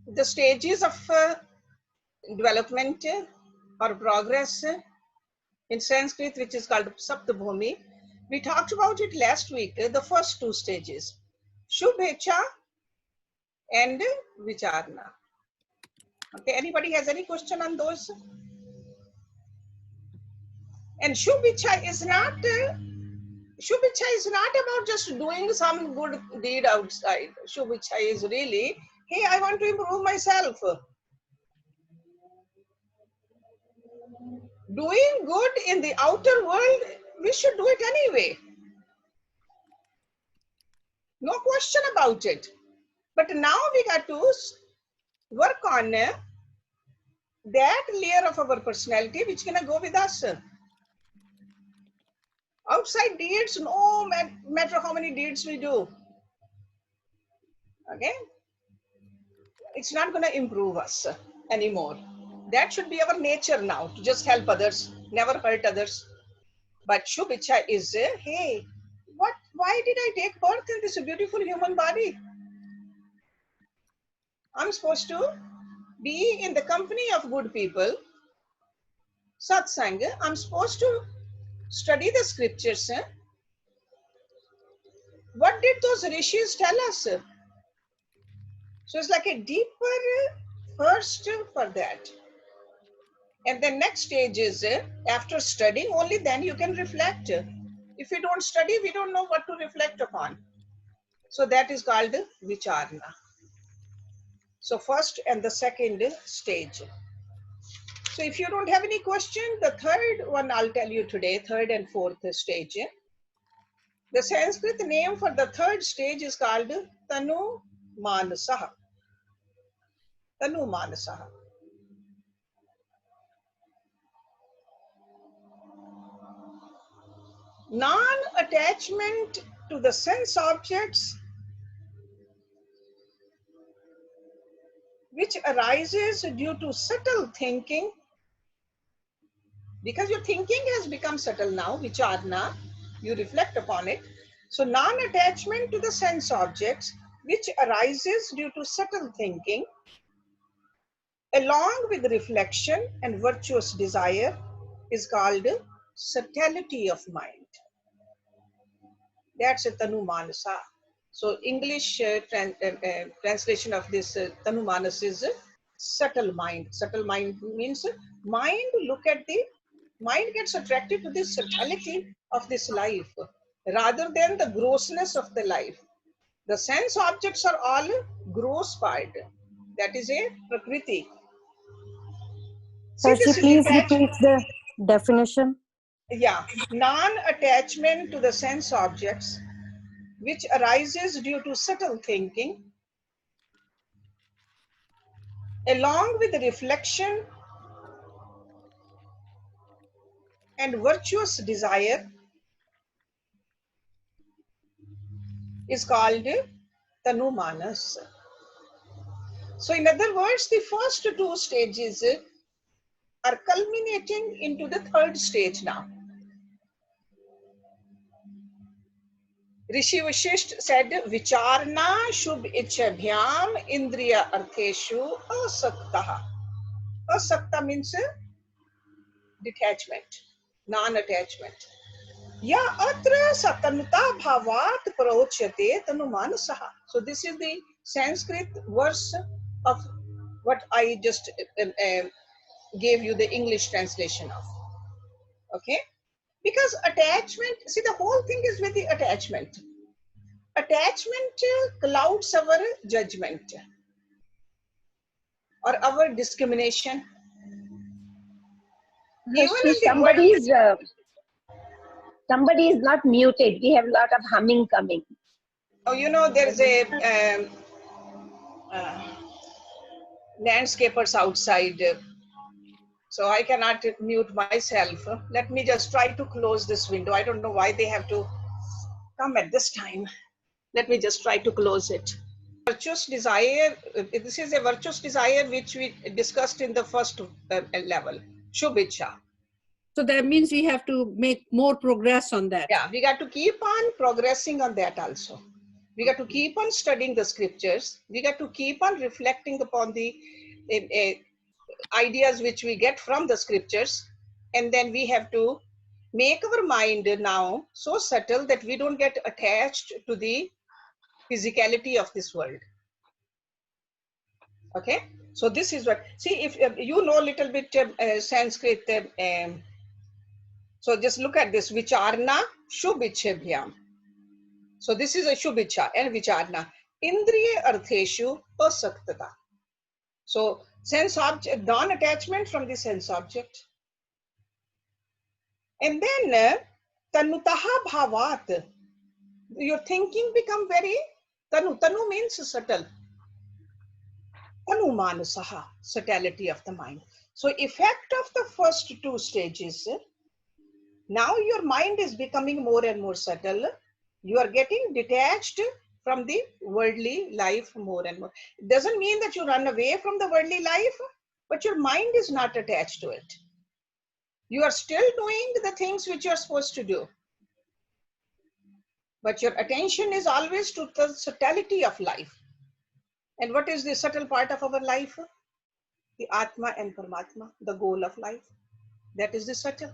the stages of development or progress in Sanskrit, which is called Saptabhumi. We talked about it last week, the first two stages, Shubhecha and Vicharna. Okay, anybody has any question on those? And Shubhecha is not about just doing some good deed outside. Shubhecha is really, hey, I want to improve myself. Doing good in the outer world, we should do it anyway. No question about it. But now we got to work on that layer of our personality which can go with us. Outside deeds, no matter how many deeds we do, okay, it's not going to improve us anymore. That should be our nature now, to just help others, never hurt others. But Shubhicha is, hey, why did I take birth in this beautiful human body? I'm supposed to be in the company of good people, satsang. I'm supposed to study the scriptures. What did those rishis tell us? So it's like a deeper thirst for that. And the next stage is, after studying, only then you can reflect. If we don't study, we don't know what to reflect upon. So that is called vicharna. So first and the second stage. So if you don't have any question, the third one I'll tell you today, third and fourth stage. The Sanskrit name for the third stage is called Tanu Manasaha. Tanu Manasaha. Non-attachment to the sense objects which arises due to subtle thinking, because your thinking has become subtle now, vicharna, you reflect upon it. So non-attachment to the sense objects which arises due to subtle thinking, along with reflection and virtuous desire, is called subtlety of mind. That's a Tanu Manasa. So English translation of this Tanu Manas is subtle mind. Subtle mind means mind gets attracted to the subtlety of this life rather than the grossness of the life. The sense objects are all gross part. That is a prakriti. Sir, please repeat the definition. Yeah, non-attachment to the sense objects which arises due to subtle thinking, along with reflection and virtuous desire, is called Tanu Manas. So in other words, the first two stages are culminating into the third stage now. Rishi Vashisht said, Vicharna Shubh Ichabhyam Indriya Artheshu Asaktaha. Asakta means detachment, non-attachment. Ya atra satanuta bhavat prauchyate tanumanasaha. So this is the Sanskrit verse of what I just gave you the English translation of. Okay? Because attachment, see, the whole thing is with the attachment. Attachment clouds our judgment or our discrimination. Somebody is not muted. We have a lot of humming coming. Oh, you know, there's a landscapers outside. So I cannot mute myself. Let me just try to close this window. I don't know why they have to come at this time. Let me just try to close it. Virtuous desire, this is a virtuous desire which we discussed in the first level, Shubhicha. So that means we have to make more progress on that. Yeah, we got to keep on progressing on that also. We got to keep on studying the scriptures. We got to keep on reflecting upon the ideas which we get from the scriptures. And then we have to make our mind now so subtle that we don't get attached to the physicality of this world. Okay, so this is what, see, if you know a little bit Sanskrit, so just look at this, vicharna shubhichebhyam. So this is a shubhicha and vicharna. Indriya artheshu asaktata. So sense object, non-attachment from the sense object. And then tanutaha bhavat. Your thinking become very, tanu means subtle. Anumanasaha, subtlety of the mind. So effect of the first two stages, now your mind is becoming more and more subtle. You are getting detached from the worldly life more and more. It doesn't mean that you run away from the worldly life, but your mind is not attached to it. You are still doing the things which you are supposed to do. But your attention is always to the subtlety of life. And what is the subtle part of our life? The Atma and Paramatma, the goal of life. That is the subtle.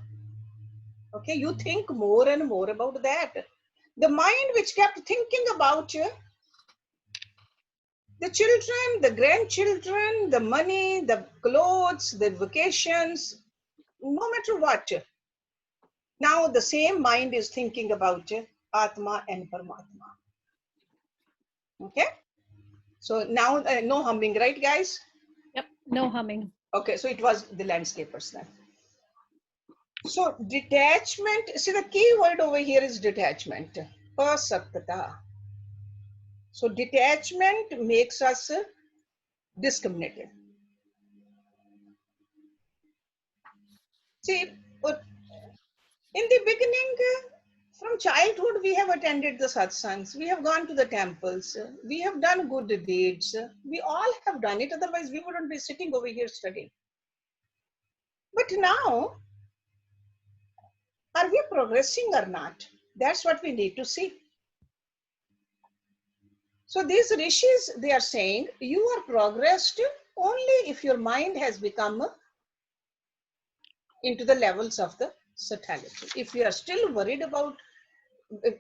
Okay, you think more and more about that. The mind which kept thinking about the children, the grandchildren, the money, the clothes, the vacations, no matter what. Now the same mind is thinking about Atma and Paramatma. Okay, so now no humming, right, guys? Yep, no humming. Okay, so it was the landscapers then. So detachment, see the key word over here is detachment. Asaktata. So detachment makes us discriminated. See, in the beginning, from childhood, we have attended the satsangs, we have gone to the temples, we have done good deeds. We all have done it, otherwise we wouldn't be sitting over here studying. But now, are we progressing or not? That's what we need to see. So these rishis, they are saying, you are progressed only if your mind has become into the levels of the subtlety. If we are still worried about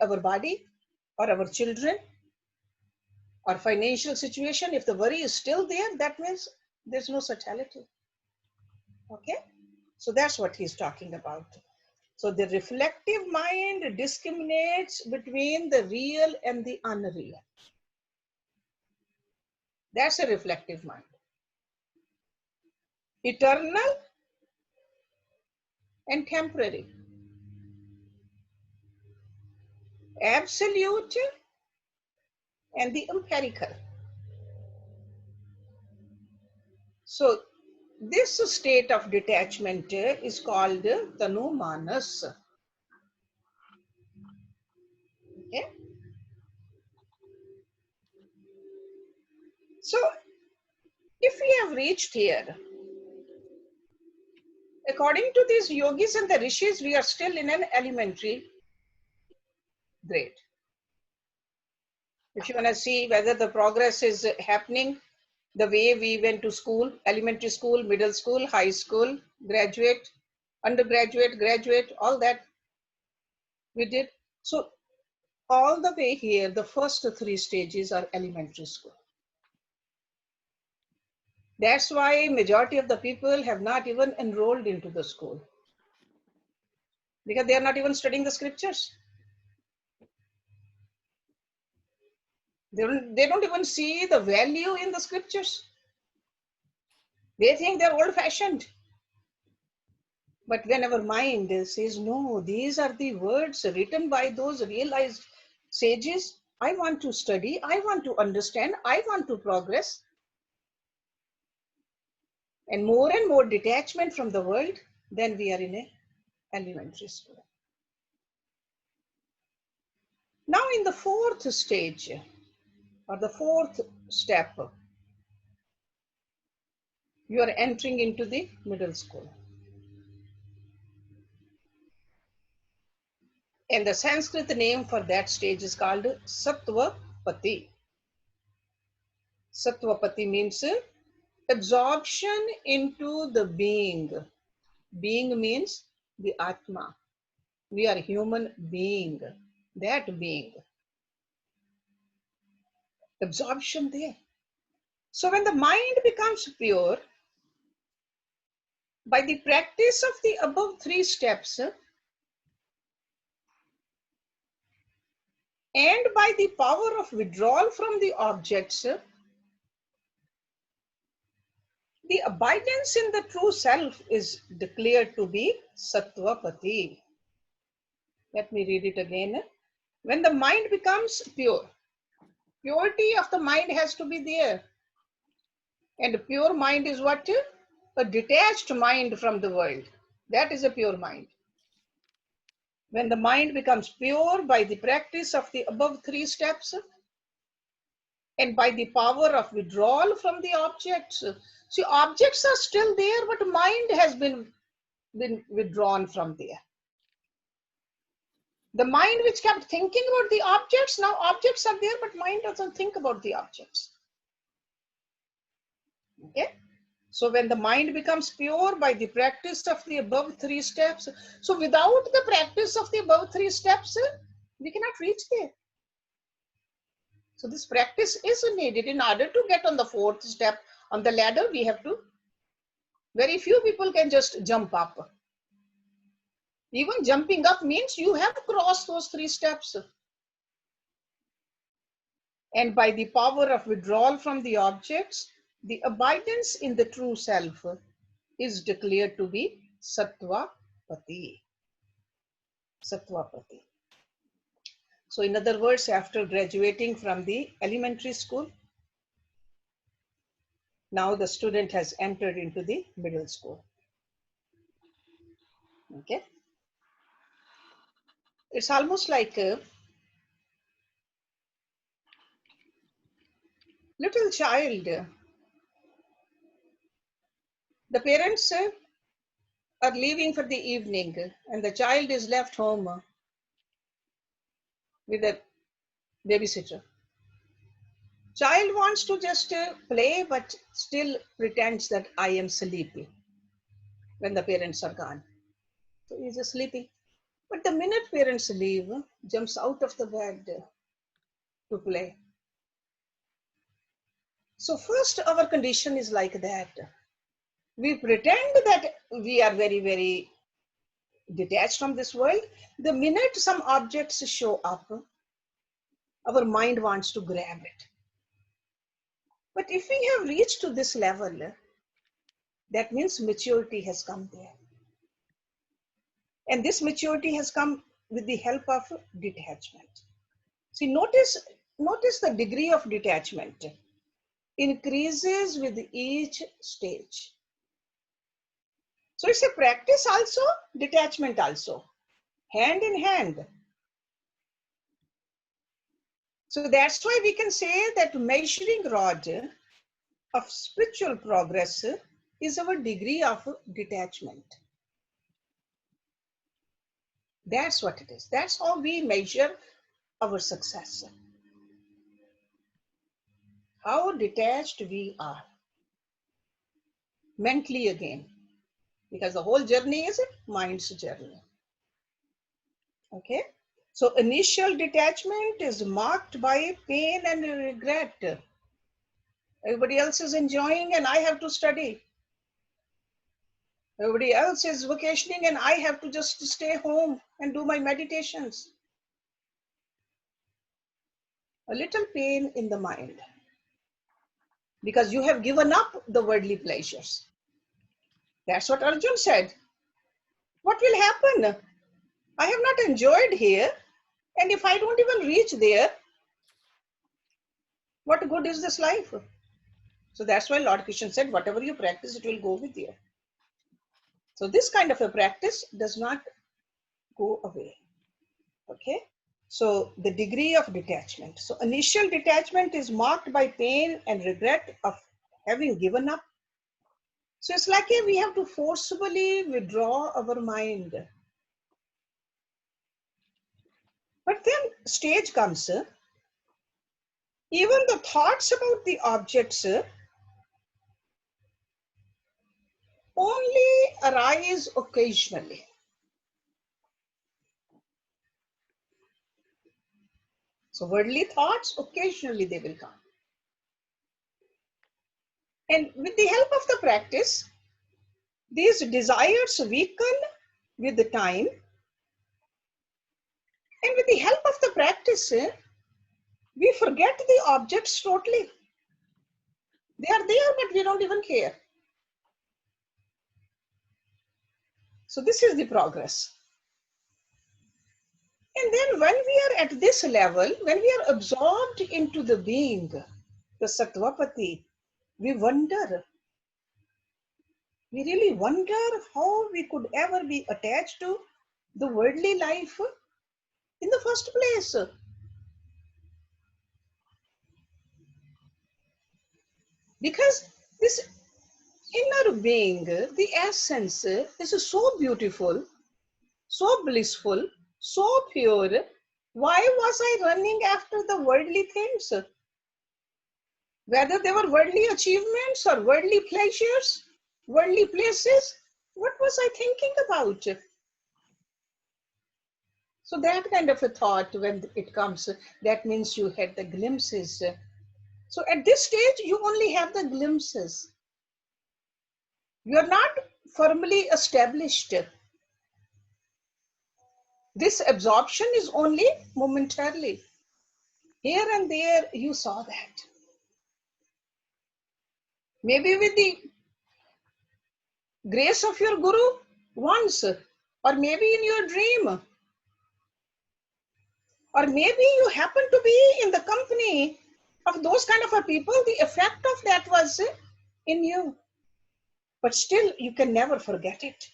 our body or our children or financial situation, if the worry is still there, that means there's no subtlety. Okay, so that's what he's talking about. So the reflective mind discriminates between the real and the unreal. That's a reflective mind. Eternal and temporary. Absolute and the empirical. So this state of detachment is called Tanu Manas. Okay. So if we have reached here, according to these yogis and the rishis, we are still in an elementary grade. If you want to see whether the progress is happening the way we went to school, elementary school, middle school, high school, graduate, undergraduate, graduate, all that we did. So all the way here, the first three stages are elementary school. That's why majority of the people have not even enrolled into the school, because they are not even studying the scriptures. They don't even see the value in the scriptures. They think they're old-fashioned. But when our mind says, no, these are the words written by those realized sages, I want to study, I want to understand, I want to progress. And more detachment from the world, then we are in a elementary school. Now in the fourth stage, or the fourth step, you are entering into the middle school. And the Sanskrit name for that stage is called Sattva Pati. Sattvapati means absorption into the being. Being means the Atma. We are human being. That being. Absorption there. So when the mind becomes pure, by the practice of the above three steps, and by the power of withdrawal from the objects, the abidance in the true self is declared to be Sattvapati. Let me read it again. When the mind becomes pure, purity of the mind has to be there. And a pure mind is what? A detached mind from the world. That is a pure mind. When the mind becomes pure by the practice of the above three steps, and by the power of withdrawal from the objects. See, objects are still there, but mind has been withdrawn from there. The mind which kept thinking about the objects, now objects are there, but mind doesn't think about the objects. Okay? So when the mind becomes pure by the practice of the above three steps, so without the practice of the above three steps, we cannot reach there. So this practice is needed in order to get on the fourth step on the ladder. We have to, very few people can just jump up. Even jumping up means you have to cross those three steps. And by the power of withdrawal from the objects, the abidance in the true self is declared to be Sattvapati. Sattvapati. So in other words, after graduating from the elementary school, now the student has entered into the middle school. Okay. It's almost like a little child. The parents are leaving for the evening and the child is left home with a babysitter. Child wants to just play, but still pretends that I am sleepy when the parents are gone. So he's just sleeping. But the minute parents leave, jumps out of the bed to play. So first our condition is like that. We pretend that we are very, very detached from this world. The minute some objects show up, our mind wants to grab it. But if we have reached to this level, that means maturity has come there. And this maturity has come with the help of detachment. See, notice the degree of detachment increases with each stage. So it's a practice also, detachment also, hand in hand. So that's why we can say that measuring rod of spiritual progress is our degree of detachment. That's what it is. That's how we measure our success. How detached we are. Mentally again. Because the whole journey is a mind's journey. Okay? So initial detachment is marked by pain and regret. Everybody else is enjoying and I have to study. Everybody else is vacationing and I have to just stay home and do my meditations. A little pain in the mind. Because you have given up the worldly pleasures. That's what Arjun said. What will happen? I have not enjoyed here. And if I don't even reach there, what good is this life? So that's why Lord Krishna said, whatever you practice, it will go with you. So this kind of a practice does not go away. Okay. So the degree of detachment. So initial detachment is marked by pain and regret of having given up. So it's like we have to forcibly withdraw our mind. But then stage comes Even the thoughts about the objects only arise occasionally. So worldly thoughts, occasionally they will come. And with the help of the practice, these desires weaken with the time. And with the help of the practice, we forget the objects totally. They are there, but we don't even care. So this is the progress. And then when we are at this level, when we are absorbed into the being, the Sattvapati, we wonder. We really wonder how we could ever be attached to the worldly life in the first place. Because this inner being, the essence, is so beautiful, so blissful, so pure. Why was I running after the worldly things? Whether they were worldly achievements or worldly pleasures, worldly places, what was I thinking about? So that kind of a thought, when it comes, that means you had the glimpses. So at this stage, you only have the glimpses. You are not firmly established. This absorption is only momentarily. Here and there, you saw that. Maybe with the grace of your guru once, or maybe in your dream, or maybe you happen to be in the company of those kind of a people. The effect of that was in you. But still, you can never forget it.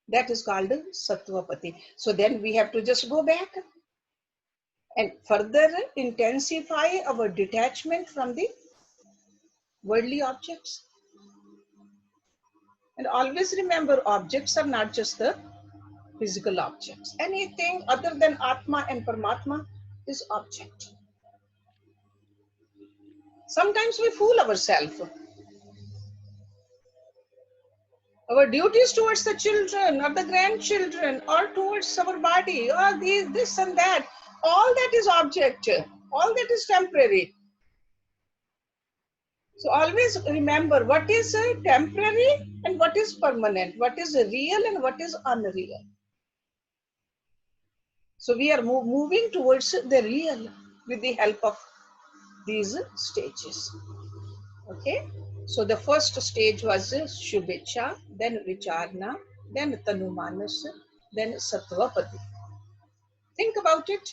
That is called Sattvapati. So then we have to just go back and further intensify our detachment from the worldly objects. And always remember, objects are not just the physical objects. Anything other than Atma and Paramatma is object. Sometimes we fool ourselves. Our duties towards the children or the grandchildren or towards our body or this and that, all that is object, all that is temporary. So always remember what is temporary and what is permanent, what is real and what is unreal. So we are moving towards the real with the help of these stages. Okay. So the first stage was Shubhecha, then Vicharna, then Tanumanas, then Sattvapati. Think about it.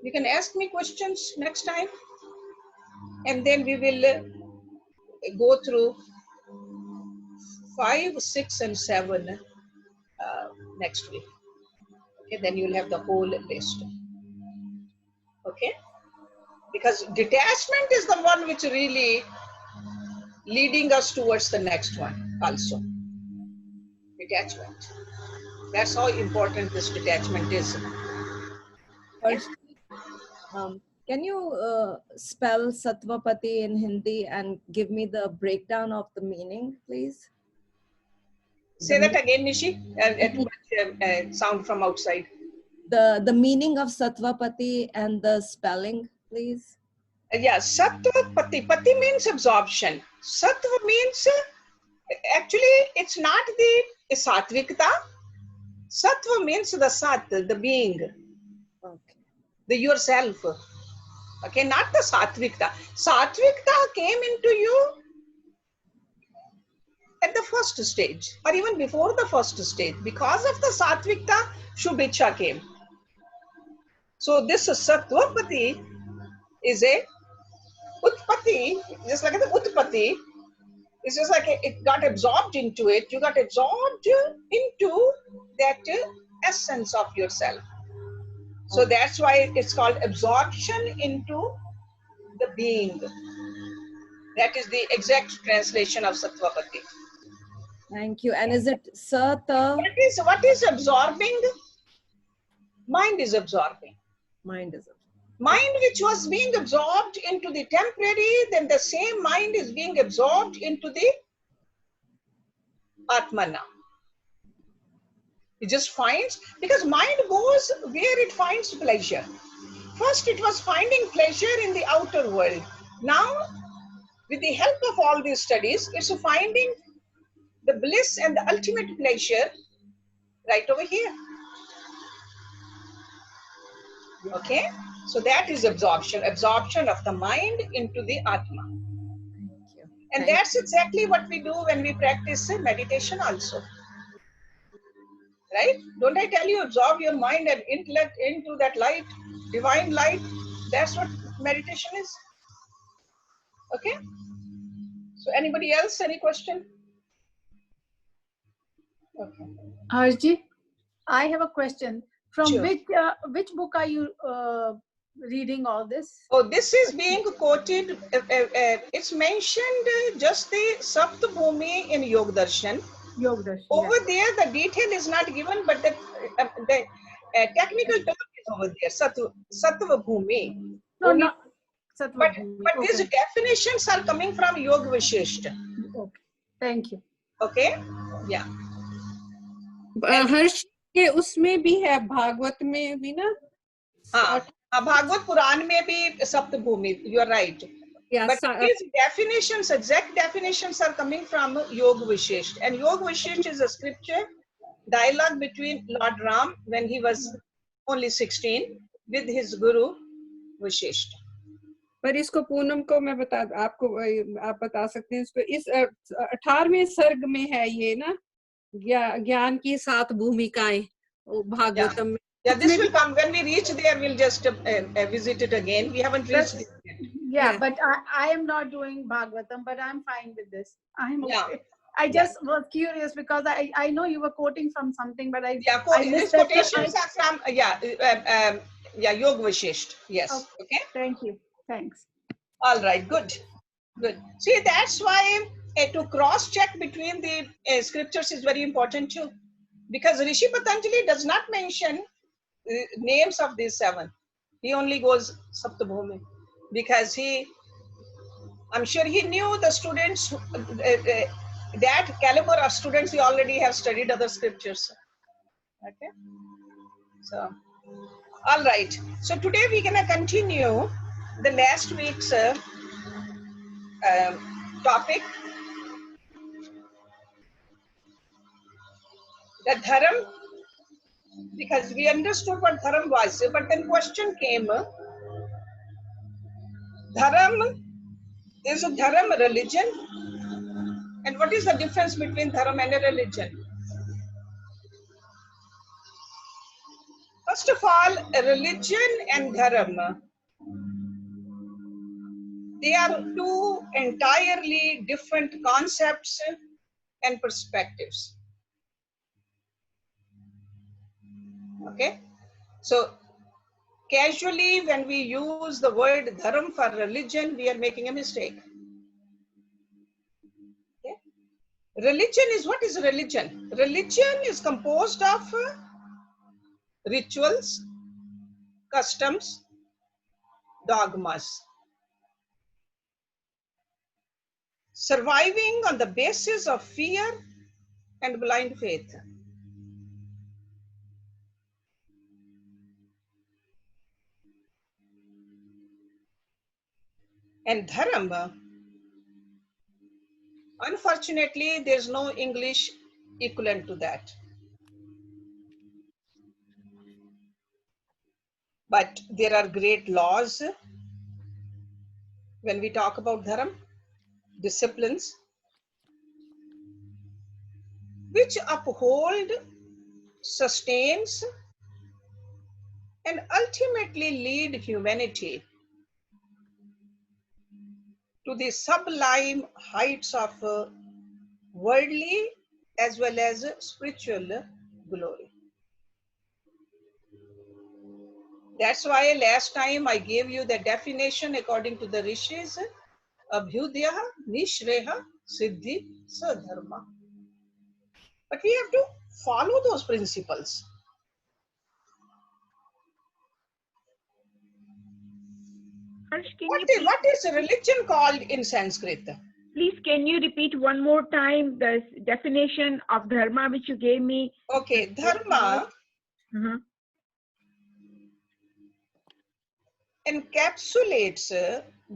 You can ask me questions next time, and then we will go through 5, 6, and 7 next week. Okay, then you'll have the whole list. Okay, because detachment is the one which really leading us towards the next one also. Detachment. That's how important this detachment is. First, can you spell Sattvapati in Hindi and give me the breakdown of the meaning, please? Say that again, Nishi. Too much sound from outside. The meaning of Sattvapati and the spelling, please. Yeah, Sattva Pati. Pati means absorption. Sattva means, actually, it's not the Sattvikta. Sattva means the Sat, the being, Okay. the yourself. Okay, not the Sattvikta. Sattvikta came into you at the first stage, or even before the first stage. Because of the Sattvikta, Shubhecha came. So this Sattvapati is a Utpati, just like the Utpati. It's just like it got absorbed into it. You got absorbed into that essence of yourself. So that's why it's called absorption into the being. That is the exact translation of Sattvapati. Thank you. And is it Sata? What is absorbing? Mind is absorbing. Mind is it. Mind which was being absorbed into the temporary, then the same mind is being absorbed into the Atma now. It just finds, because mind goes where it finds pleasure. First it was finding pleasure in the outer world. Now, with the help of all these studies, it's finding the bliss and the ultimate pleasure right over here. Okay? So that is absorption of the mind into the Atma. Thank you. And Thank that's exactly what we do when we practice meditation also. Right? Don't I tell you, absorb your mind and intellect into that light, divine light? That's what meditation is. Okay? So anybody else, any question? Okay. Arji, I have a question. From Sure. which book are you reading all this? Oh, this is being quoted, it's mentioned just the Saptabhumi in Yoga Darshan. Yoga Darshan. Over there, the detail is not given, but the technical term is over there, Sattva Bhumi. No, no. But these Okay. definitions are coming from Yoga Vishishta. Okay. Thank you. Okay? Yeah. हर्ष के उसमें भी है, भागवत में भी ना. हाँ, भागवत पुराण में भी सप्तभूमि, you are right. Yeah, but these definitions, exact definitions are coming from Yoga Vishishta. And Yoga Vishishta is a scripture dialogue between Lord Ram when he was only 16 with his guru Vishishta. पर इसको पूनम को मैं आपको आप बता सकते हैं. इसको इस 18वें सर्ग में है ये ना, ज्ञान की 7 भूमिकाएं भागवतम में. Yeah, this will come when we reach there. We'll just visit it again. We haven't reached it yet. Yeah, but I am not doing Bhagavatam, but I'm fine with this. I'm okay. Yeah. I just was curious because I know you were quoting from something, but I these quotations are from Yoga Vishishta. Yes. Okay. Thank you. Thanks. All right. Good. Good. See, that's why to cross check between the scriptures is very important too, because Rishi Patanjali does not mention names of these 7. He only goes Saptabhumi because I'm sure he knew the students, that caliber of students, he already have studied other scriptures. Okay. So, all right. So today we're going to continue the last week's topic, the Dharam, because we understood what Dharam was, but then question came, Dharam, is a Dharam a religion? And what is the difference between Dharam and a religion? First of all, a religion and Dharam, they are 2 entirely different concepts and perspectives. Okay? So, casually, when we use the word Dharam for religion, we are making a mistake. Okay? Religion is, what is religion? Religion is composed of rituals, customs, dogmas. Surviving on the basis of fear and blind faith. And Dharam, unfortunately, there's no English equivalent to that. But there are great laws when we talk about Dharam, disciplines, which uphold, sustains, and ultimately lead humanity to the sublime heights of worldly as well as spiritual glory. That's why last time I gave you the definition according to the rishis, Abhyudaya, Nishreha, Siddhi, Sadharma. But we have to follow those principles. Harsh, can What you is, what is religion called in Sanskrit? please can you repeat one more time the definition of dharma which you gave me? Okay, dharma Mhm. encapsulates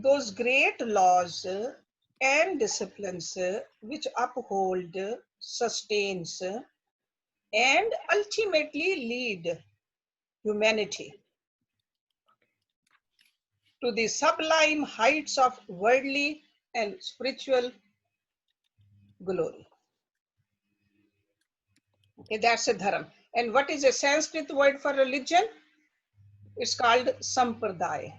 those great laws and disciplines which uphold, sustains, and ultimately lead humanity to the sublime heights of worldly and spiritual glory. Okay, that's a dharam. And what is a Sanskrit word for religion? It's called sampradaya.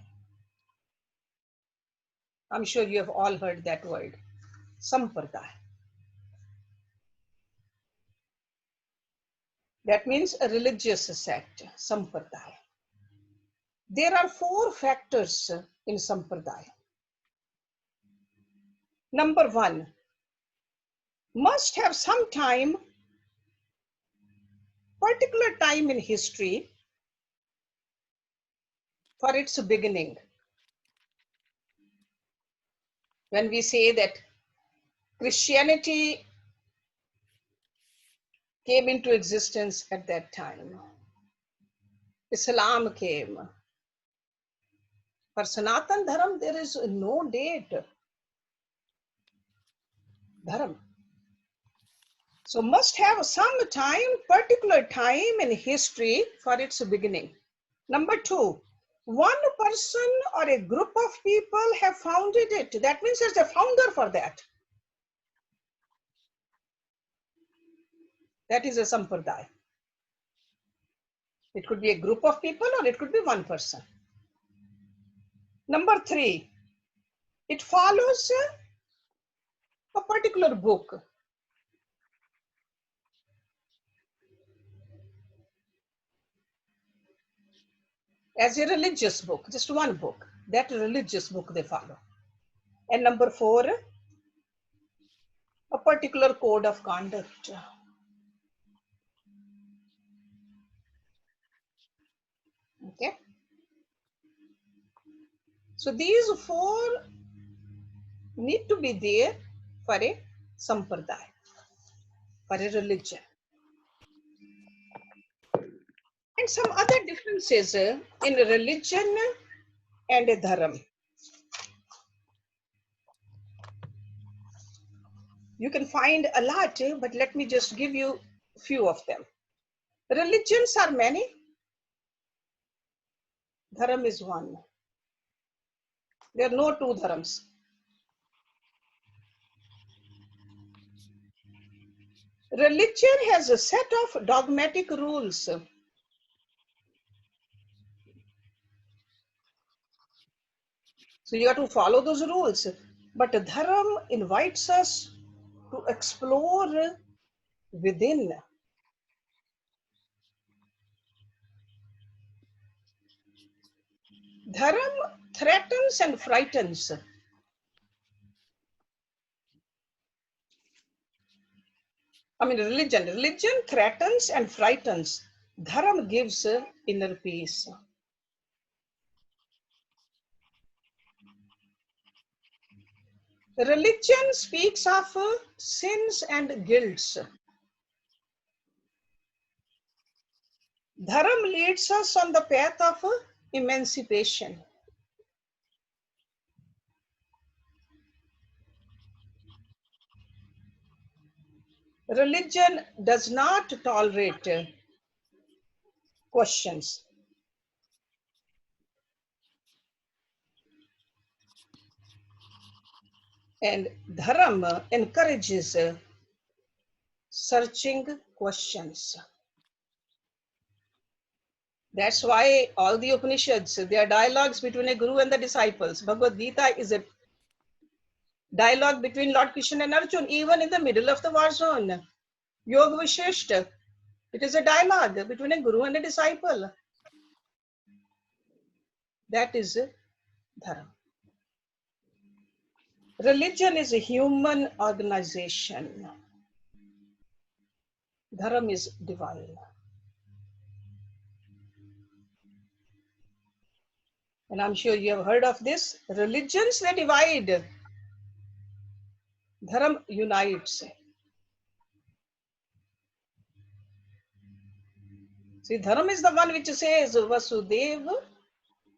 I'm sure you have all heard that word, sampradaya. That means a religious sect, sampradaya. There are 4 factors in sampradaya. Number 1, must have some time, particular time in history for its beginning. When we say that Christianity came into existence at that time, Islam came. For Sanatan Dharam, there is no date. Dharam. So must have some time, particular time in history for its beginning. Number 2, one person or a group of people have founded it. That means there's a founder for that. That is a sampradaya. It could be a group of people or it could be one person. Number 3, it follows a particular book. As a religious book, just one book. That religious book they follow. And number 4, a particular code of conduct. Okay. So these 4 need to be there for a sampradaya, for a religion. And some other differences in religion and a dharam. You can find a lot, but let me just give you a few of them. Religions are many. Dharam is one. There are no 2 dharams. Religion has a set of dogmatic rules. So you have to follow those rules. But Dharam invites us to explore within. Dharam threatens and frightens. I mean, religion threatens and frightens. Dharam gives inner peace. Religion speaks of sins and guilts. Dharam leads us on the path of emancipation. Religion does not tolerate questions. And Dharam encourages searching questions. That's why all the Upanishads, they are dialogues between a guru and the disciples. Bhagavad Gita is a dialogue between Lord Krishna and Arjuna, even in the middle of the war zone. Yoga Vishishta, it is a dialogue between a guru and a disciple. That is Dharam. Religion is a human organization. Dharam is divine. And I'm sure you have heard of this. Religions they divide. Dharam unites. See, Dharam is the one which says Vasudev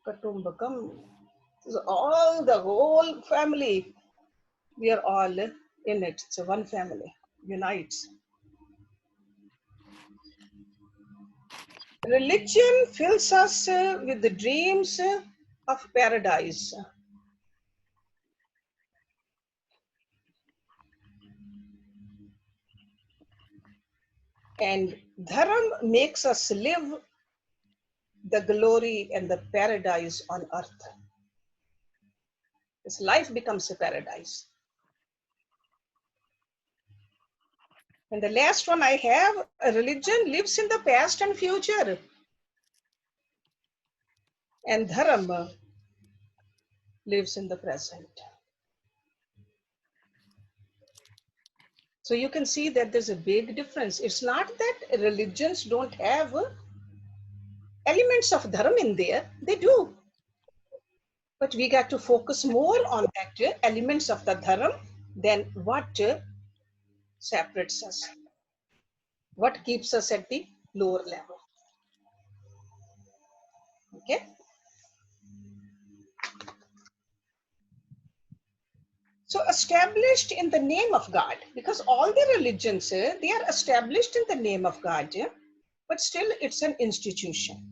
Kutumbakam. So all the whole family, we are all in it. So one family unites. Religion fills us with the dreams of paradise. And Dharam makes us live the glory and the paradise on earth. This life becomes a paradise. And the last one I have, a religion lives in the past and future. And Dharam lives in the present. So you can see that there's a big difference. It's not that religions don't have elements of Dharam in there, they do. But we got to focus more on that elements of the Dharam than what separates us, what keeps us at the lower level. Okay. So established in the name of God, because all the religions, they are established in the name of God, but still it's an institution.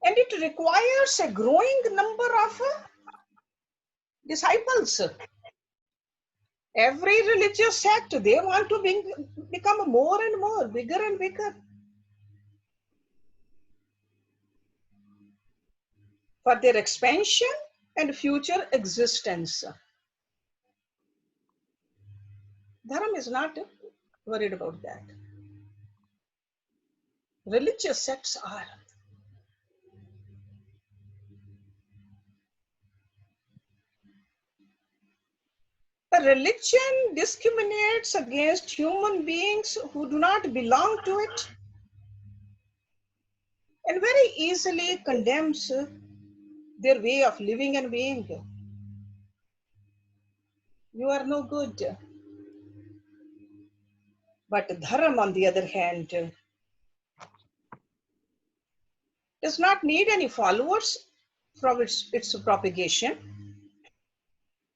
And it requires a growing number of disciples. Every religious sect, they want to become more and more, bigger and bigger. For their expansion and future existence. Dharam is not worried about that. Religious sects are. A religion discriminates against human beings who do not belong to it and very easily condemns their way of living and being. You are no good. But Dharam, on the other hand, does not need any followers from its propagation,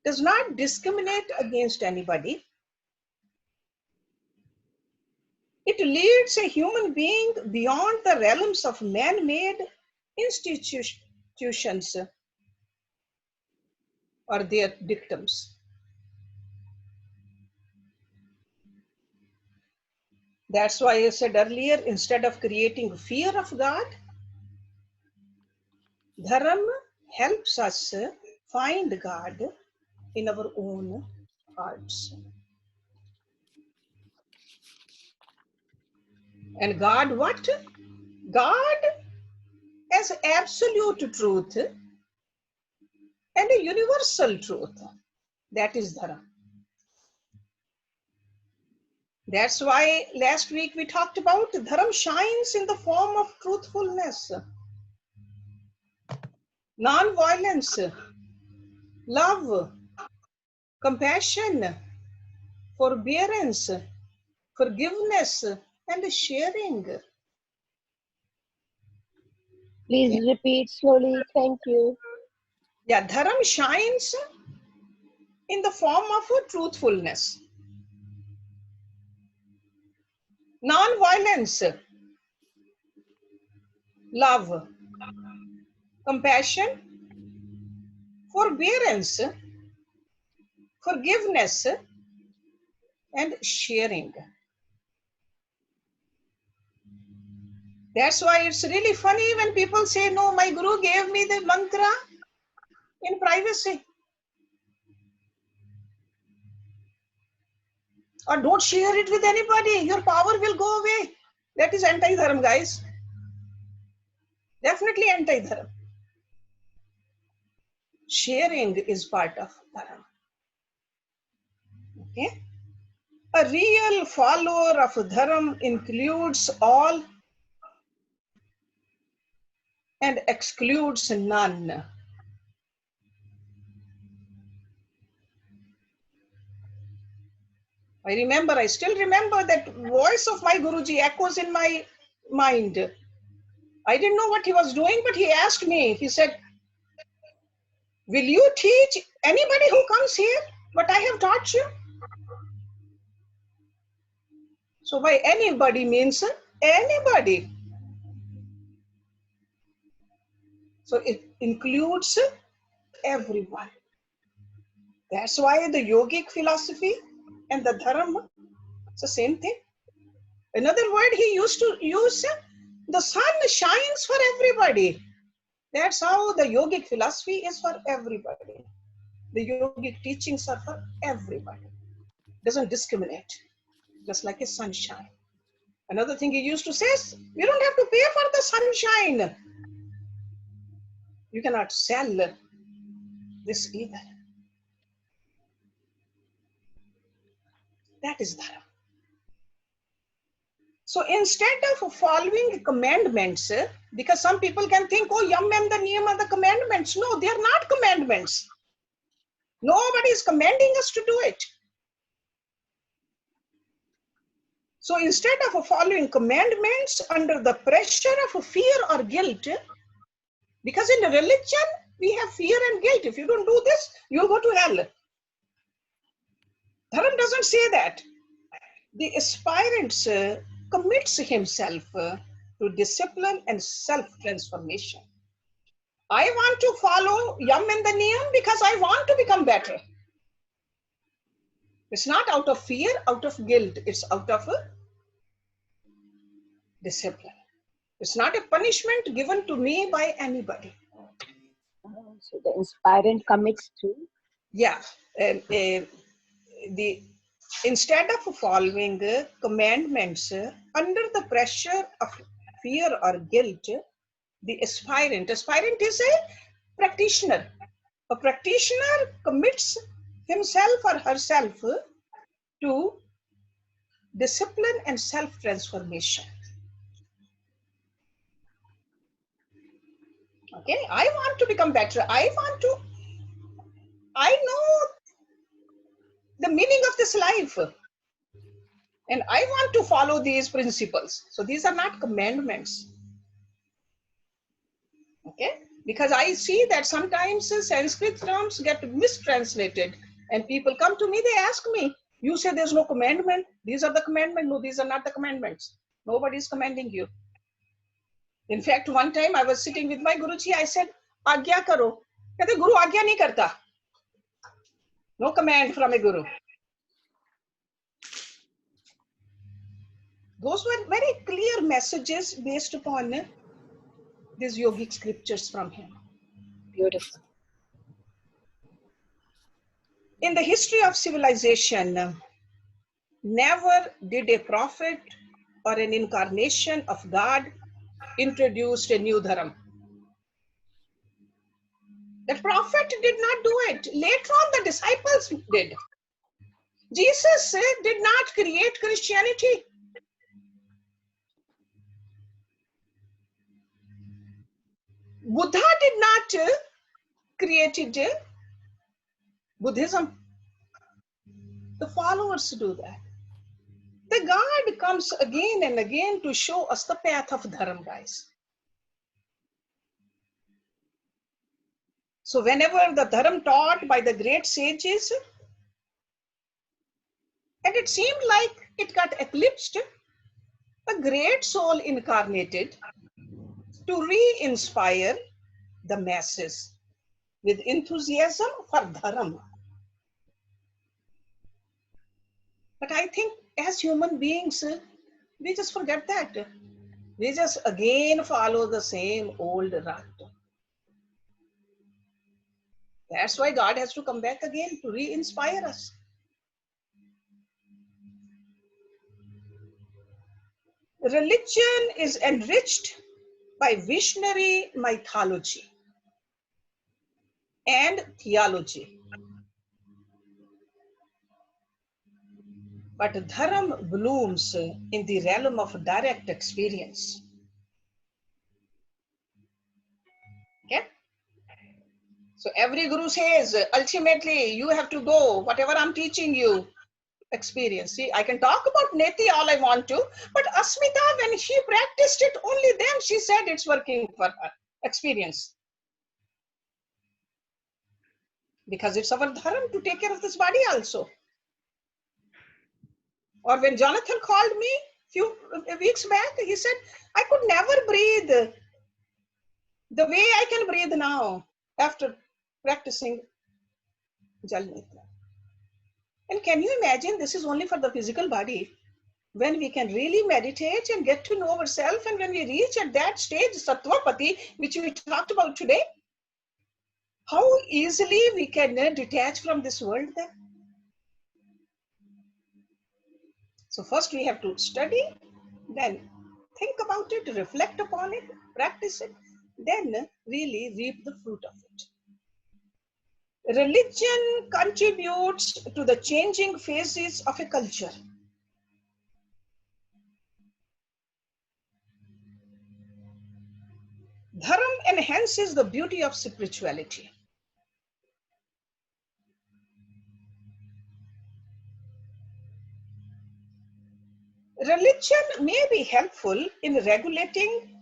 does not discriminate against anybody. It leads a human being beyond the realms of man-made institutions or their dictums. That's why I said earlier, instead of creating fear of God, Dharam helps us find God in our own hearts. And God, what? God as absolute truth and a universal truth. That is Dharam. That's why last week we talked about Dharam shines in the form of truthfulness, non-violence, love, compassion, forbearance, forgiveness, and sharing. Please repeat slowly. Thank you. Yeah, Dharam shines in the form of truthfulness, non-violence, love, compassion, forbearance, forgiveness, and sharing. That's why it's really funny when people say, no, my guru gave me the mantra in privacy. Or don't share it with anybody. Your power will go away. That is anti-dharam, guys. Definitely anti-dharam. Sharing is part of dharam. Okay? A real follower of dharam includes all and excludes none. I still remember that voice of my Guruji echoes in my mind. I didn't know what he was doing, but he asked me, he said, will you teach anybody who comes here what I have taught you? So by anybody means anybody. So it includes everyone. That's why the yogic philosophy and the Dharam, it's the same thing. Another word he used to use, the sun shines for everybody. That's how the yogic philosophy is for everybody. The yogic teachings are for everybody. Doesn't discriminate, just like a sunshine. Another thing he used to say is, you don't have to pay for the sunshine. You cannot sell this either. That is Dharam. So instead of following commandments, because some people can think, oh, yam and the niyam are the commandments. No, they are not commandments. Nobody is commanding us to do it. So instead of following commandments under the pressure of fear or guilt, because in religion, we have fear and guilt. If you don't do this, you'll go to hell. Dharam doesn't say that. The aspirant commits himself to discipline and self-transformation. I want to follow yam and the niyam because I want to become better. It's not out of fear, out of guilt. It's out of discipline. It's not a punishment given to me by anybody. So the aspirant commits to? Yeah. Instead of following commandments under the pressure of fear or guilt, the aspirant is a practitioner. A practitioner commits himself or herself to discipline and self-transformation. Okay, I want to become better. I know the meaning of this life. And I want to follow these principles. So these are not commandments. Okay, because I see that sometimes Sanskrit terms get mistranslated and people come to me, they ask me, you say there's no commandment. These are the commandments. No, these are not the commandments. Nobody is commanding you. In fact, one time I was sitting with my Guruji, I said, Agya karo. Kehte, Guru Agya nahi karta. No command from a Guru. Those were very clear messages based upon these yogic scriptures from him. Beautiful. In the history of civilization, never did a prophet or an incarnation of God introduced a new Dharam. The prophet did not do it. Later on, the disciples did. Jesus did not create Christianity. Buddha did not create Buddhism. The followers do that. The God comes again and again to show us the path of Dharam, guys. So whenever the Dharam taught by the great sages, and it seemed like it got eclipsed, a great soul incarnated to re-inspire the masses with enthusiasm for Dharam. But I think as human beings, we just forget that. We just again follow the same old rut. That's why God has to come back again to re-inspire us. Religion is enriched by visionary mythology and theology. But Dharam blooms in the realm of direct experience. So every guru says, ultimately, you have to go, whatever I'm teaching you, experience. See, I can talk about Neti all I want to, but Asmita, when she practiced it, only then she said it's working for her. Experience. Because it's our dharam to take care of this body also. Or when Jonathan called me a few weeks back, he said, I could never breathe the way I can breathe now after practicing Jal Nitra. And can you imagine, this is only for the physical body. When we can really meditate and get to know ourselves, and when we reach at that stage, Sattvapati, which we talked about today, how easily we can detach from this world then. So first we have to study, then think about it, reflect upon it, practice it, then really reap the fruit of it. Religion contributes to the changing phases of a culture. Dharam enhances the beauty of spirituality. Religion may be helpful in regulating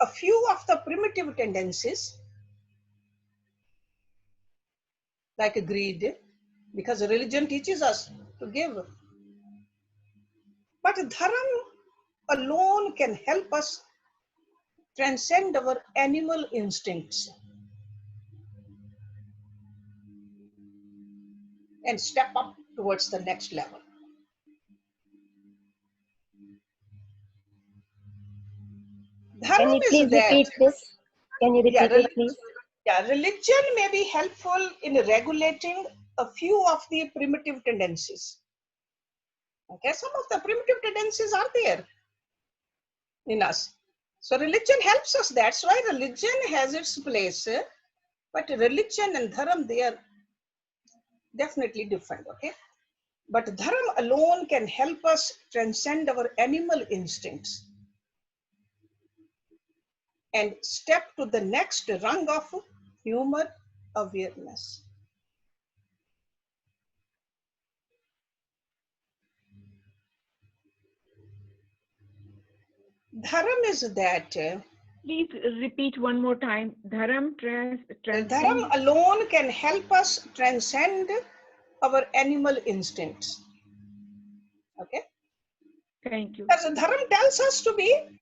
a few of the primitive tendencies like greed, because religion teaches us to give. But Dharam alone can help us transcend our animal instincts and step up towards the next level. Can Dharam you is please that. repeat this? Can you repeat it, please? Religion may be helpful in regulating a few of the primitive tendencies. Okay, some of the primitive tendencies are there in us. So religion helps us. That's why religion has its place. But religion and dharam, they are definitely different. Okay, but dharam alone can help us transcend our animal instincts and step to the next rung of human awareness. Dharam is that. Please repeat one more time. Dharam Dharam transcend. alone can help us transcend our animal instincts. Okay? Thank you. Because Dharam tells us to be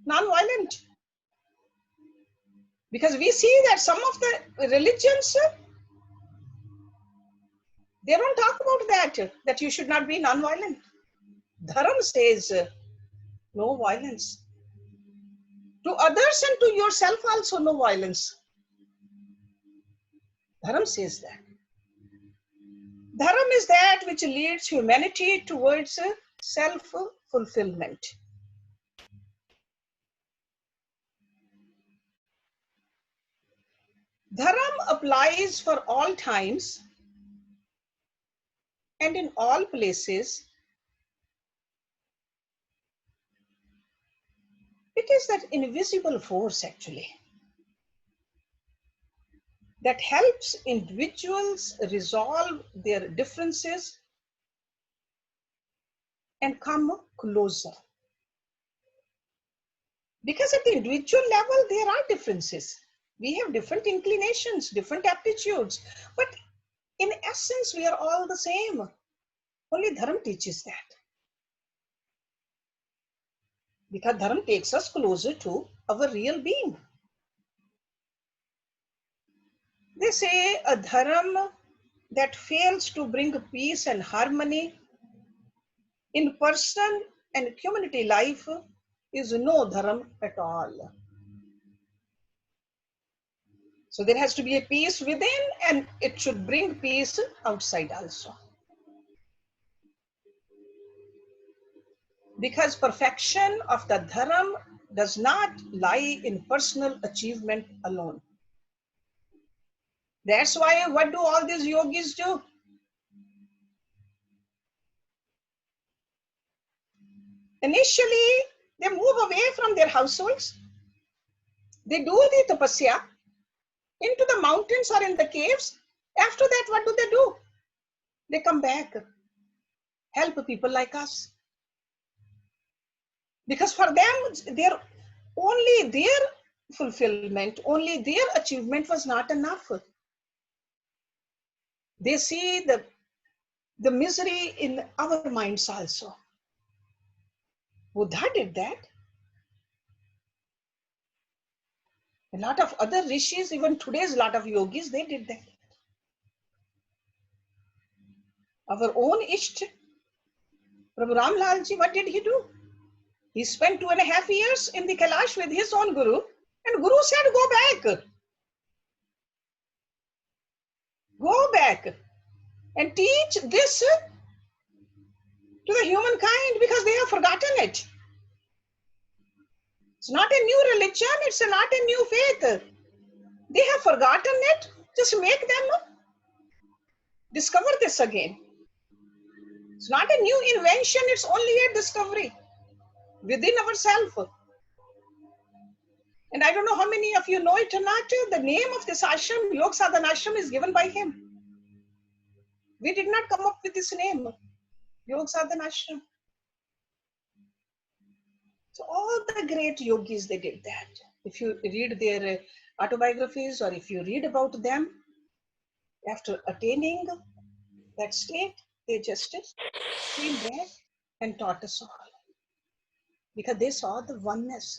non-violent. Because we see that some of the religions, they don't talk about that you should not be non-violent. Dharam says no violence. To others and to yourself also no violence. Dharam says that. Dharam is that which leads humanity towards self-fulfillment. Dharam applies for all times and in all places. It is that invisible force actually that helps individuals resolve their differences and come closer. Because at the individual level, there are differences. We have different inclinations, different aptitudes, but in essence, we are all the same. Only Dharam teaches that. Because Dharam takes us closer to our real being. They say a Dharam that fails to bring peace and harmony in person and community life is no Dharam at all. So there has to be a peace within, and it should bring peace outside also. Because perfection of the Dharam does not lie in personal achievement alone. That's why what do all these yogis do? Initially, they move away from their households. They do the tapasya. into the mountains or in the caves. After that, what do? They come back, help people like us. Because for them, only their fulfillment, only their achievement was not enough. They see the misery in our minds also. Buddha did that. A lot of other rishis, even today's lot of yogis, they did that. Our own Isht, Prabhu Ram Lal Ji, what did he do? He spent 2.5 years in the Kailash with his own Guru, and Guru said, go back. Go back and teach this to the humankind because they have forgotten it. It's not a new religion, it's not a new faith. They have forgotten it. Just make them discover this again. It's not a new invention, it's only a discovery within ourselves. And I don't know how many of you know it or not, the name of this ashram, Yog Sadhana Ashram, is given by him. We did not come up with this name, Yog Sadhana Ashram. So all the great yogis, they did that. If you read their autobiographies or if you read about them, after attaining that state, they just came back and taught us all. Because they saw the oneness.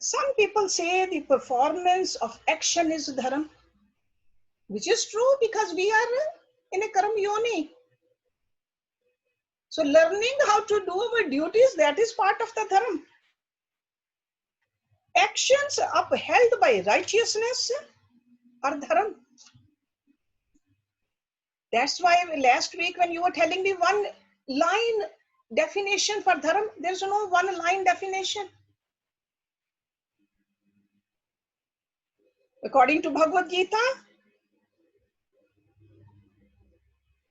Some people say the performance of action is dharam, which is true because we are in a karam yoni. So learning how to do our duties, that is part of the dharam. Actions upheld by righteousness are dharam. That's why last week when you were telling me one line definition for dharam, there's no one line definition. According to Bhagavad Gita,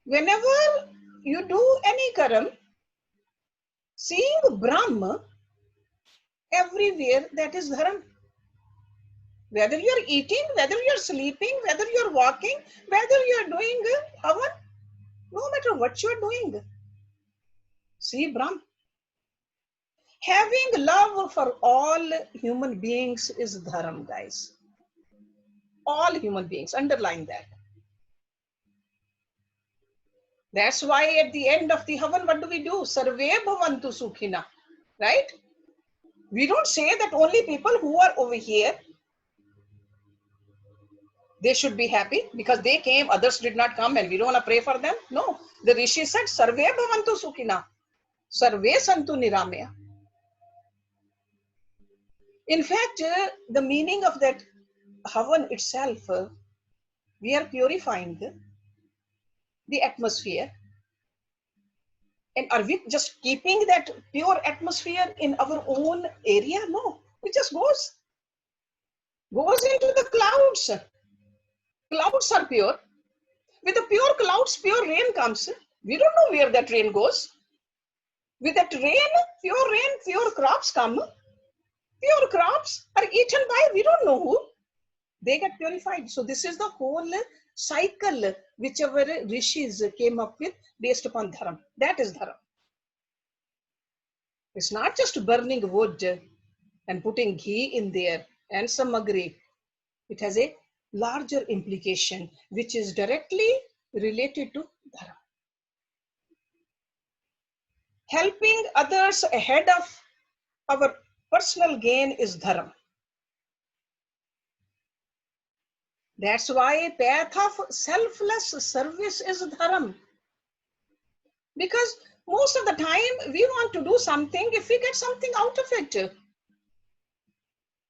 whenever you do any karam, seeing Brahma everywhere, that is dharam. Whether you're eating, whether you're sleeping, whether you're walking, whether you're doing havan, no matter what you're doing, see Brahma. Having love for all human beings is dharam, guys. All human beings, underline that. That's why at the end of the havan, what do we do? Sarve bhavantu sukhina, right? We don't say that only people who are over here, they should be happy because they came, others did not come and we don't want to pray for them. No, the Rishi said, Sarve bhavantu sukhina, sarve santu niramaya. In fact, the meaning of that havan itself, we are purifying the atmosphere. And are we just keeping that pure atmosphere in our own area? No, it just goes into the clouds. Clouds are pure. With the pure clouds, pure rain comes. We don't know where that rain goes. With that rain, pure crops come. Pure crops are eaten by, we don't know who. They get purified. So this is the whole cycle which our rishis came up with based upon dharam. That is dharam. It's not just burning wood and putting ghee in there and samagri. It has a larger implication which is directly related to dharam. Helping others ahead of our personal gain is dharam. That's why path of selfless service is dharam. Because most of the time we want to do something if we get something out of it.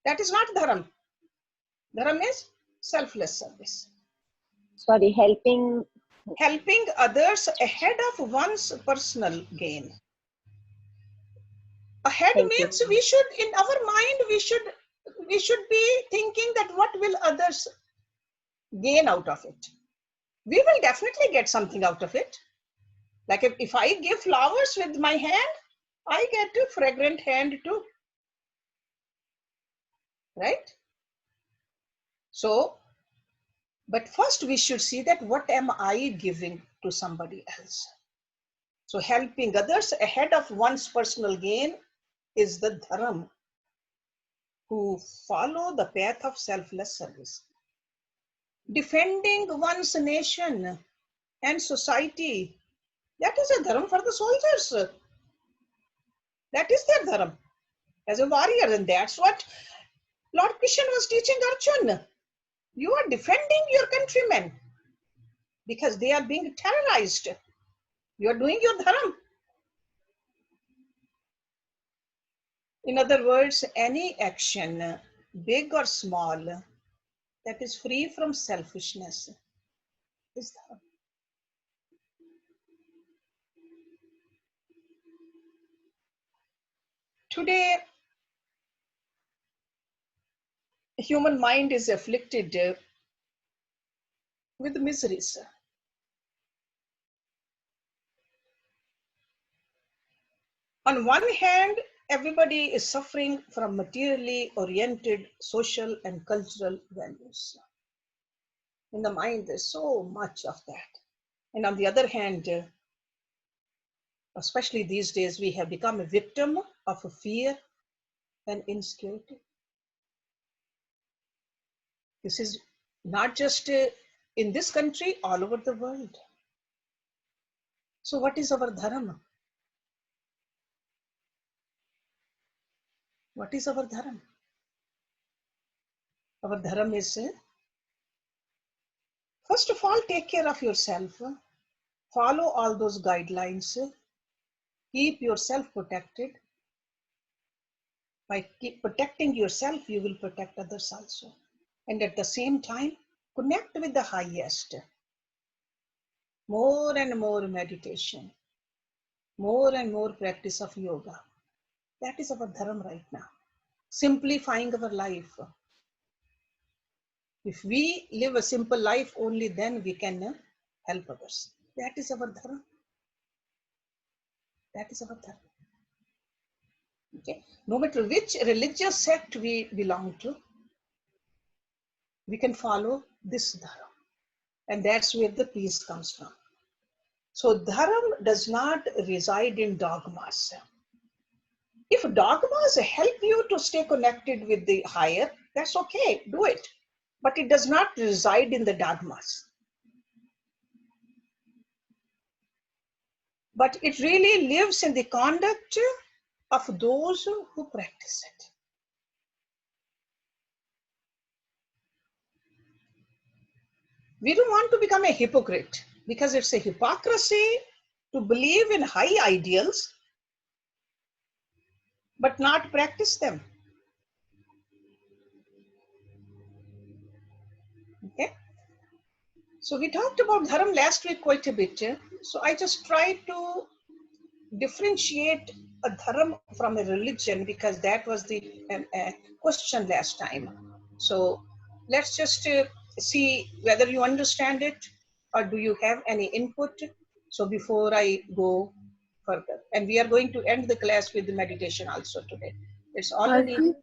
That is not dharam. Dharam is selfless service. Sorry, helping Others ahead of one's personal gain. Ahead means we should, in our mind, we should be thinking that what will others gain out of it. We will definitely get something out of it. Like if I give flowers with my hand, I get a fragrant hand too. right? So, but first we should see that what am I giving to somebody else? So helping others ahead of one's personal gain is the dharam, who follow the path of selfless service. Defending one's nation and society, that is a dharam for the soldiers. That is their dharam as a warrior, and that's what Lord Krishna was teaching Arjuna. You are defending your countrymen because they are being terrorized. You are doing your dharam. In other words, any action, big or small, that is free from selfishness is dharam. Today, human mind is afflicted with miseries. On one hand, everybody is suffering from materially oriented social and cultural values. In the mind, there's so much of that. And on the other hand, especially these days, we have become a victim of a fear and insecurity. This is not just in this country, all over the world. So what is our dharma? What is our dharma? Our dharma is, first of all, take care of yourself. Follow all those guidelines. Keep yourself protected. By keep protecting yourself, you will protect others also. And at the same time, connect with the highest. More and more meditation. More and more practice of yoga. That is our dharma right now. Simplifying our life. If we live a simple life, only then we can help others. That is our dharma. That is our dharma. Okay. No matter which religious sect we belong to, we can follow this dharma. And that's where the peace comes from. So dharma does not reside in dogmas. If dogmas help you to stay connected with the higher, that's okay, do it. But it does not reside in the dogmas. But it really lives in the conduct of those who practice it. We don't want to become a hypocrite, because it's a hypocrisy to believe in high ideals but not practice them. Okay. So we talked about dharma last week quite a bit. So I just tried to differentiate a dharma from a religion, because that was the question last time. So let's just see whether you understand it, or do you have any input. So before I go further, and we are going to end the class with the meditation also today. It's already,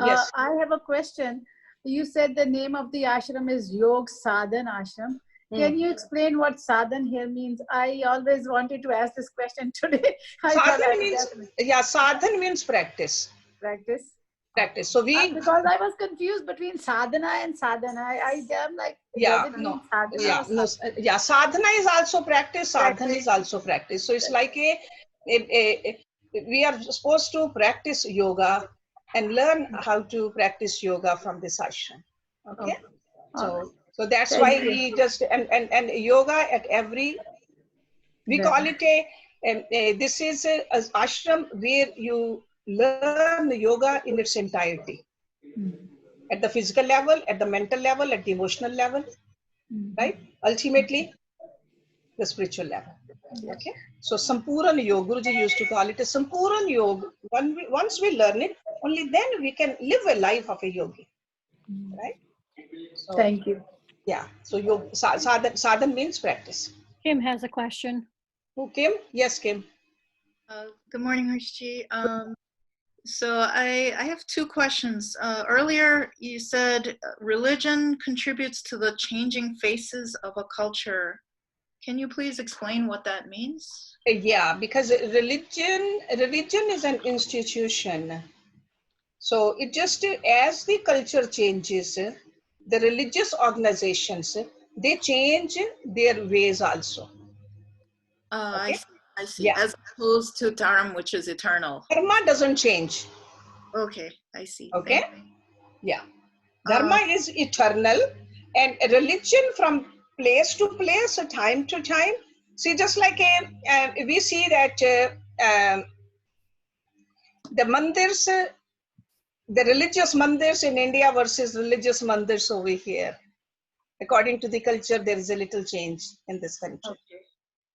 yes. I have a question. You said the name of the ashram is Yog Sadhan Ashram. Can you explain what sadhan here means? I always wanted to ask this question today. Sadhan means, yeah, sadhan means practice. Practice. Practice. So we, because I was confused between sadhana and sadhana. I'm like, yeah, no, yeah, no, yeah, sadhana is also practice. Sadhana is also practice. So it's like we are supposed to practice yoga and learn how to practice yoga from this ashram. Okay. So that's why we just, and yoga at every, we call it this is a ashram where you learn yoga in its entirety. At the physical level, at the mental level, at the emotional level, right? Ultimately, the spiritual level. Okay. So Sampuran Yoga, Guruji used to call it a Sampuran Yoga. Once we learn it, only then we can live a life of a yogi. Right? So, thank you. Yeah. So yoga, sadhan means practice. Kim has a question. Who, Kim? Yes, Kim. Good morning, Harshji. So I have two questions. Earlier, you said religion contributes to the changing faces of a culture. Can you please explain what that means? Yeah, because religion is an institution. So it just, as the culture changes, the religious organizations, they change their ways also. I Okay. see. I see. Yeah. As opposed to Dharam, which is eternal. Dharma doesn't change. Okay, I see. Okay. Thank Yeah. Dharma is eternal, and religion from place to place, time to time. See, just like we see that the mandirs, the religious mandirs in India versus religious mandirs over here. According to the culture, there is a little change in this country. Okay.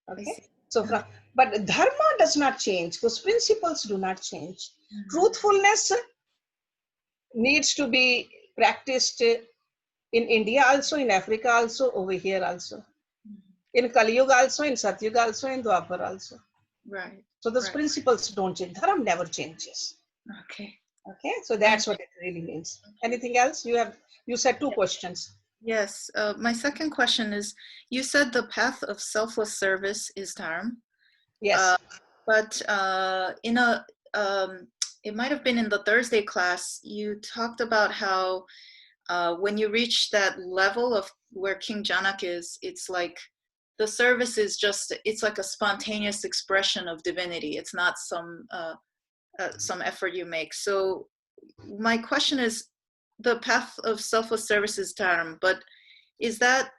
I Okay. see. So, but dharma does not change. Those principles do not change. Truthfulness needs to be practiced in India also, in Africa also, over here also. In Kali Yuga also, in Satyuga also, in Dwapar also. Right. So those Right. principles don't change. Dharam never changes. Okay. Okay, so that's what it really means. Anything else? You said two questions. Yes. My second question is, you said the path of selfless service is Dharam. Yes. But in a, it might have been in the Thursday class, you talked about how when you reach that level of where King Janak is, it's like the service is just, it's like a spontaneous expression of divinity. It's not some effort you make. So my question is, the path of selfless service is Dharam, but is that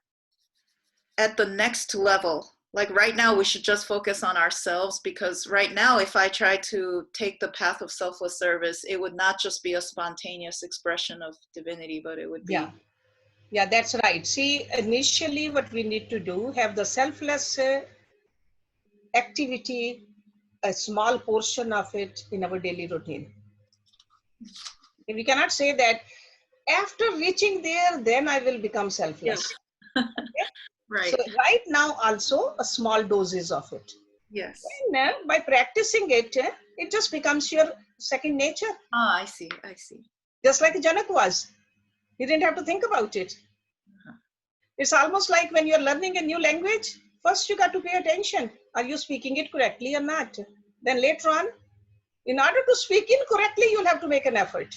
at the next level? Like right now, we should just focus on ourselves, because right now, if I try to take the path of selfless service, it would not just be a spontaneous expression of divinity, but it would be. Yeah. Yeah, that's right. See, initially what we need to do, have the selfless activity, a small portion of it in our daily routine. We cannot say that after reaching there, then I will become selfless. Yeah. Okay? Right. So right now also a small doses of it. Yes. And by practicing it, it just becomes your second nature. Ah, I see. I see. Just like Janak was. He didn't have to think about it. It's almost like when you're learning a new language, first you got to pay attention. Are you speaking it correctly or not? Then later on, in order to speak incorrectly, you'll have to make an effort.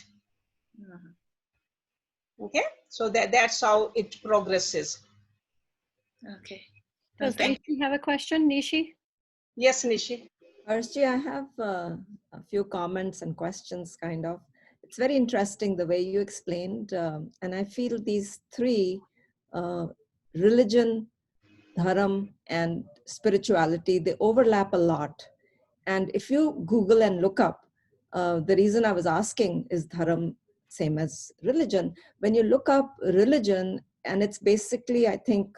Okay, so that's how it progresses. Okay. Does Nishi have a question, Nishi? Yes, Nishi. Archie, I have a few comments and questions, kind of. It's very interesting the way you explained, and I feel these three, religion, dharam, and spirituality, they overlap a lot. And if you Google and look up, the reason I was asking is dharam same as religion. When you look up religion, and it's basically, I think,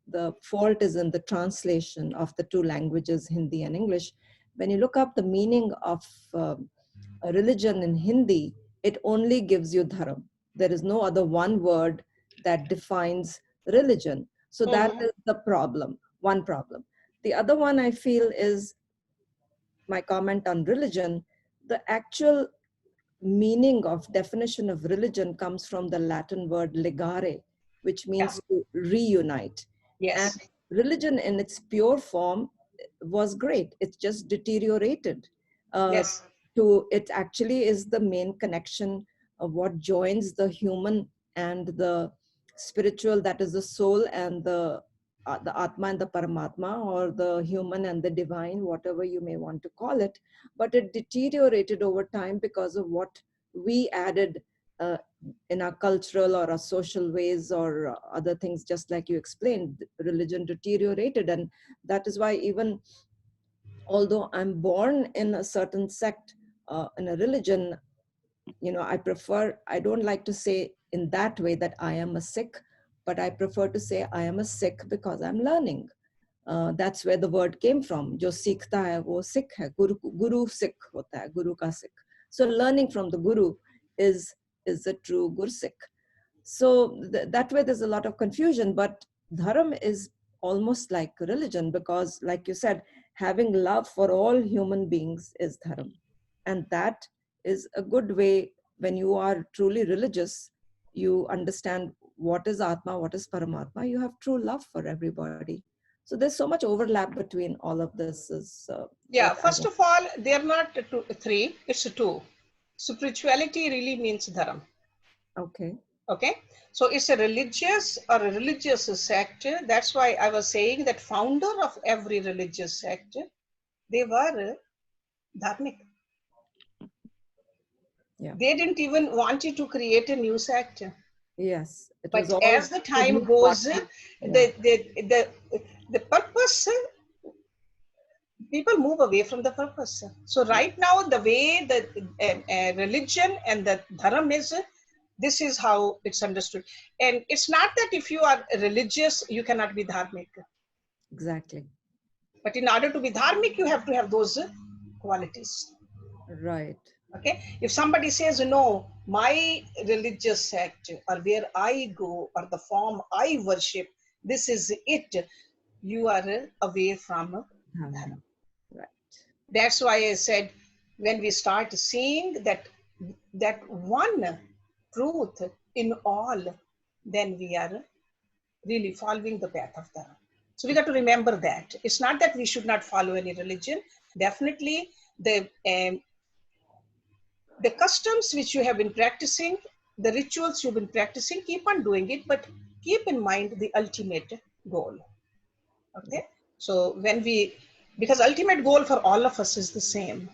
the fault is in the translation of the two languages, Hindi and English. When you look up the meaning of a religion in Hindi, it only gives you dharam. There is no other one word that defines religion. So that is the problem, one problem. The other one I feel is my comment on religion. The actual meaning of definition of religion comes from the Latin word legare, which means to reunite. Yes. And religion in its pure form was great. It's just deteriorated. Yes. It actually is the main connection of what joins the human and the spiritual, that is the soul, and the Atma and the Paramatma, or the human and the divine, whatever you may want to call it. But it deteriorated over time because of what we added in our cultural or our social ways or other things, just like you explained. Religion deteriorated, and that is why, even although I'm born in a certain sect, in a religion, I don't like to say in that way that I am a Sikh, but I prefer to say I am a Sikh because I'm learning. That's where the word came from. Jo seekhta hai, wo Sikh hai. Guru Sikh hota hai, Guru ka Sikh. So learning from the Guru is the true Gur Sikh. So that way there's a lot of confusion, but Dharam is almost like religion, because like you said, having love for all human beings is Dharam. And that is a good way. When you are truly religious, you understand what is Atma, what is Paramatma. You have true love for everybody. So there's so much overlap between all of this is Yeah, what I first want. of all, they're not two, three, it's two. Spirituality really means dharam. Okay. Okay, so it's a religious or a religious sect. That's why I was saying that founder of every religious sect, they were dharmic. Yeah. They didn't even want you to create a new sect. Yes. It was But all as the to time meet goes, Bhakti. Yeah. the purpose, people move away from the purpose. So right now, the way the religion and the dharam is, this is how it's understood. And it's not that if you are religious, you cannot be dharmic. Exactly. But in order to be dharmic, you have to have those qualities. Right. Okay, if somebody says, no, my religious sect or where I go or the form I worship, this is it, you are away from dharam. Right. That's why I said, when we start seeing that one truth in all, then we are really following the path of Dharam. So we got to remember that. It's not that we should not follow any religion. Definitely the customs which you have been practicing, the rituals you've been practicing, keep on doing it, but keep in mind the ultimate goal. Okay, so because ultimate goal for all of us is the same.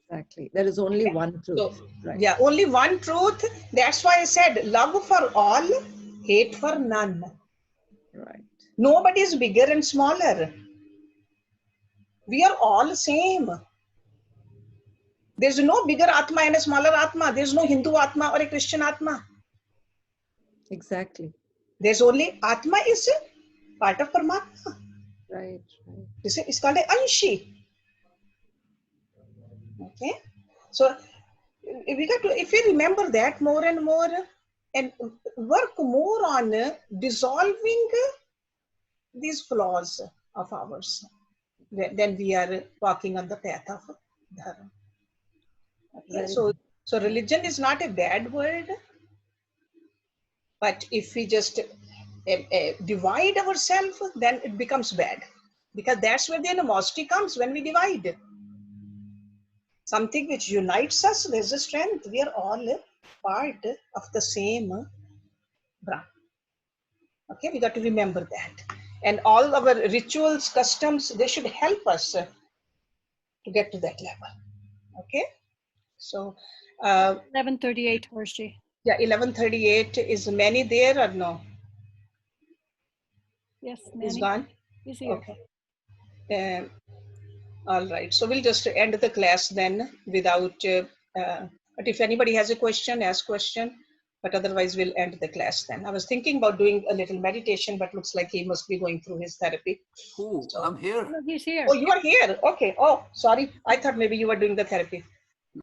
Exactly. There is only one truth. So Right. yeah, only one truth. That's why I said love for all, hate for none. Right. Nobody is bigger and smaller. We are all same. There's no bigger Atma and a smaller Atma. There's no Hindu Atma or a Christian Atma. Exactly. There's only Atma is a part of Paramatma. Right. Right. It's called a Anshi. Okay. So we got to, if we remember that more and more and work more on dissolving these flaws of ours, then we are walking on the path of Dharam. Okay. So religion is not a bad word, but if we just divide ourselves, then it becomes bad, because that's where the animosity comes, when we divide. Something which unites us, there's a strength. We are all part of the same Brahman. Okay, we got to remember that. And all our rituals, customs, they should help us to get to that level. Okay, so 11:38, Horshi. yeah, 11:38. Is many there or no? Yes, Is Manny. gone? He's here. Okay. All right, so we'll just end the class then without, but if anybody has a question, ask question, but otherwise we'll end the class then. I was thinking about doing a little meditation, but looks like he must be going through his therapy. Who? So, I'm here. No, he's here. oh, you are here. Okay. Oh, sorry. I thought maybe you were doing the therapy.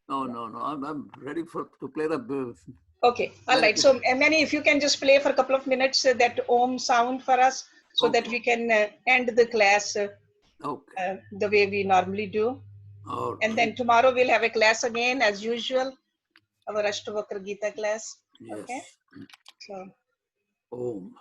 No. I'm ready to play the. Okay. All right. So, Manny, if you can just play for a couple of minutes that Om sound for us, so that we can end the class the way we normally do. All And then tomorrow we'll have a class again as usual, our Ashtavakra Gita class. Yes. Okay. So. Om.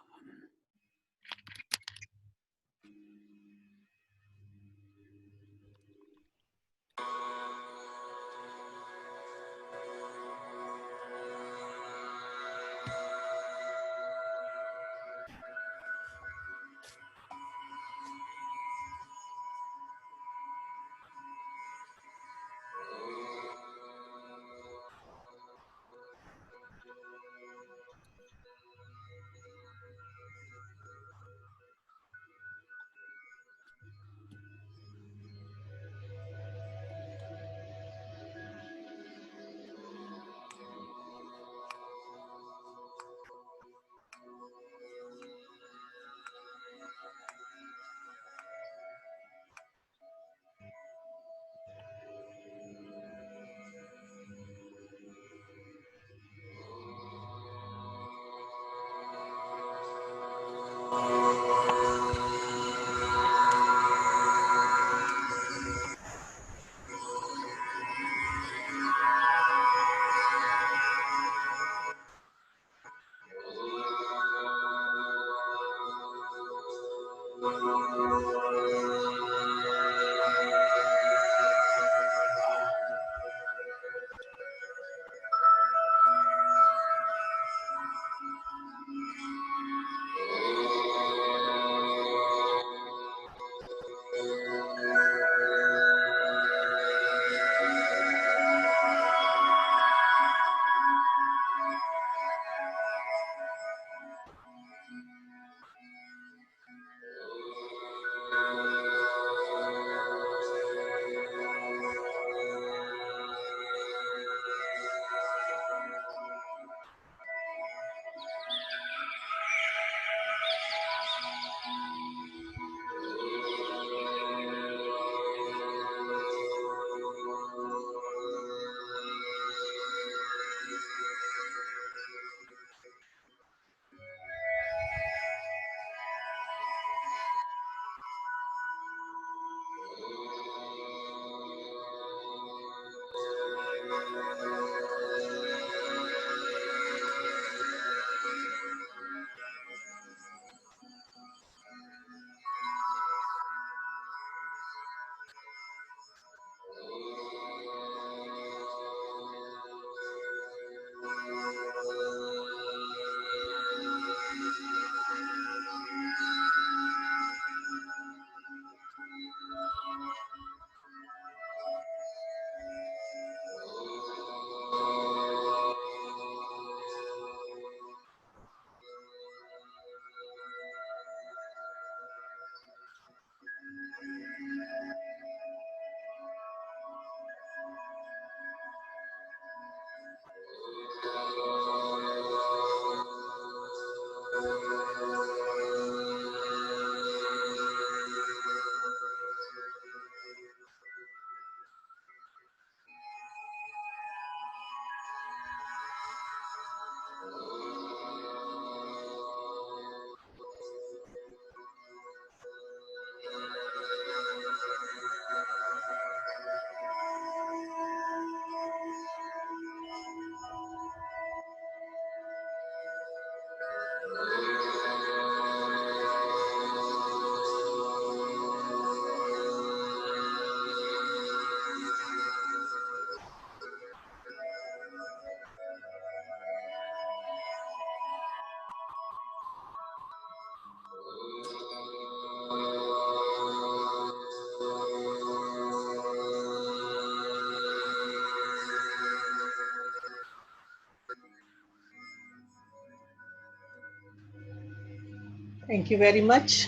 Thank you very much.